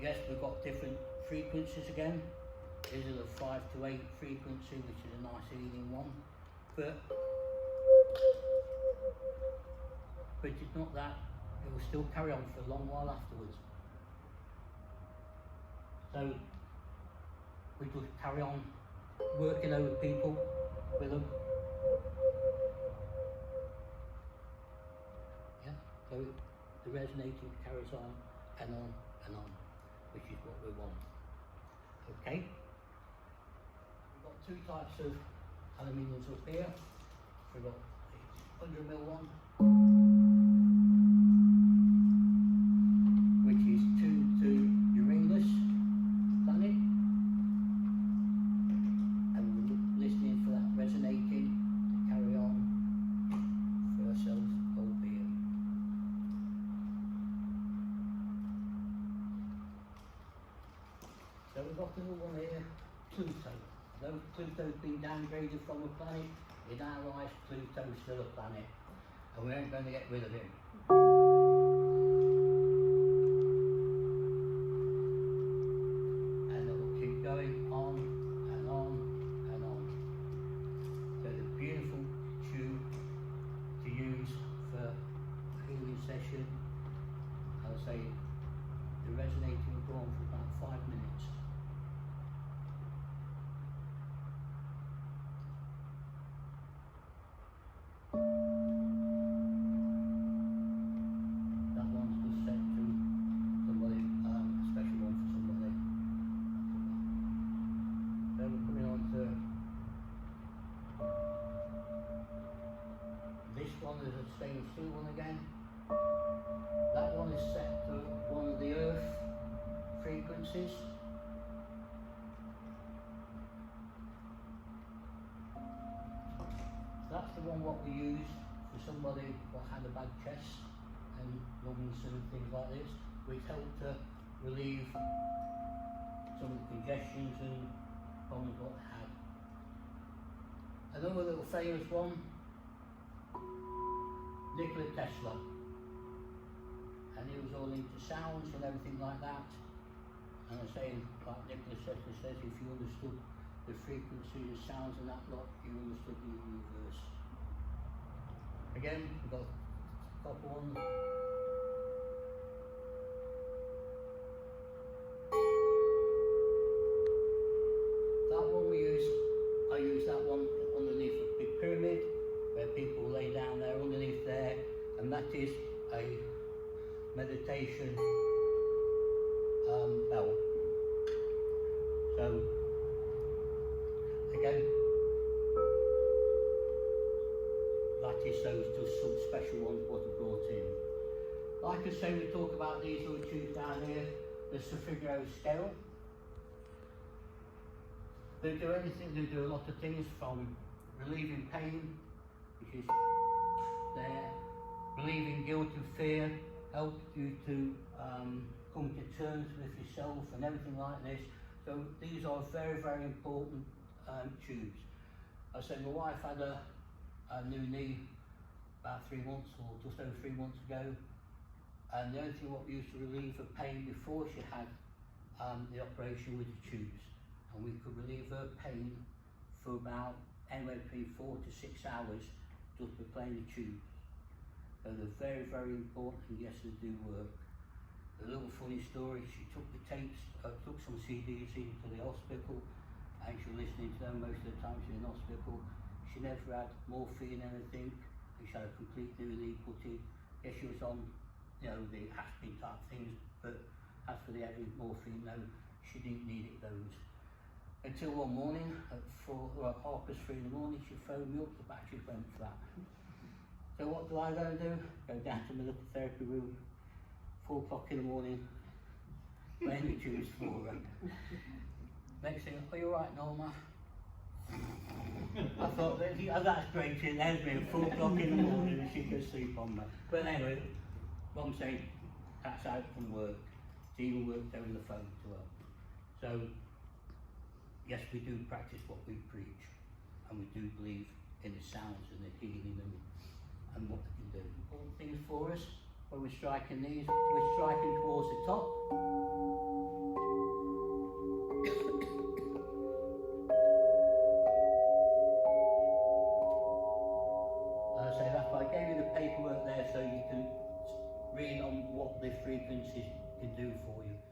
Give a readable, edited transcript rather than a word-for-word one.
yes, we've got different frequencies again. This is a 5 to 8 frequency, which is a nice healing one. But it's not that, it will still carry on for a long while afterwards. So we just carry on working over people with them. Yeah, so the resonating carries on and on and on, which is what we want. Okay, we've got two types of aluminiums up here. We've got the 100mm one, which is tuned to Uranus planet, and we're listening for that resonating to carry on for ourselves over here. So we've got another one here, Pluto. Though Pluto's been downgraded from a planet, in our eyes Pluto's still a planet, and we ain't going to get rid of him. And it'll keep going on and on and on. So it's a beautiful tube to use for a healing session. I'll say the resonating will go on for about 5 minutes. That one's just set to somebody, a special one for somebody. Then we're coming on to this one, is a stainless steel one again. That one is set to one of the earth frequencies. That's the one what we use for somebody what had a bad chest and lungs and things like this, which helped to relieve some of the congestions and problems what they had. Another little famous one, Nikola Tesla, and he was all into sounds and everything like that. And I say, like Nikola Tesla says, if you understood the frequency, the sounds and that lot, you understood the universe. Again, we've got copper ones. That one I use that one underneath a big pyramid, where people lay down there underneath there, and that is a meditation bell. So again, that is those just some special ones what are brought in. Like I say, we talk about these other tubes down here, the Solfeggio scale. They do anything, they do a lot of things, from relieving pain, which is there, relieving guilt and fear, help you to come to terms with yourself and everything like this. So these are very, very important tubes. I said my wife had a new knee about 3 months or just over 3 months ago, and the only thing what we used to relieve her pain before she had the operation with the tubes, and we could relieve her pain for about anywhere between 4 to 6 hours just by playing the tubes. So they're very, very important, and yes, they do work. A little funny story, she took the tapes, took some CDs into the hospital, and she was listening to them most of the time she was in hospital. She never had morphine or anything, and she had a complete new knee put in. Yes, she was on, you know, the aspirin type things, but as for the heavy morphine, no, she didn't need it those. Until one morning at 3:30 in the morning, she phoned me up, the batteries went flat. So what do I go and do? Go down to my little therapy room, 4 o'clock in the morning, playing the tubes for her. Next thing, are you alright, Norma? I thought, that's great, she there's me at 4 o'clock in the morning and she could sleep on me. But anyway, what I'm saying, that's out from work. It's even worked over the phone to her. So, yes, we do practice what we preach, and we do believe in the sounds and the healing and what they can do. Important things for us, when we're striking these, we're striking towards the top. experiences can do for you.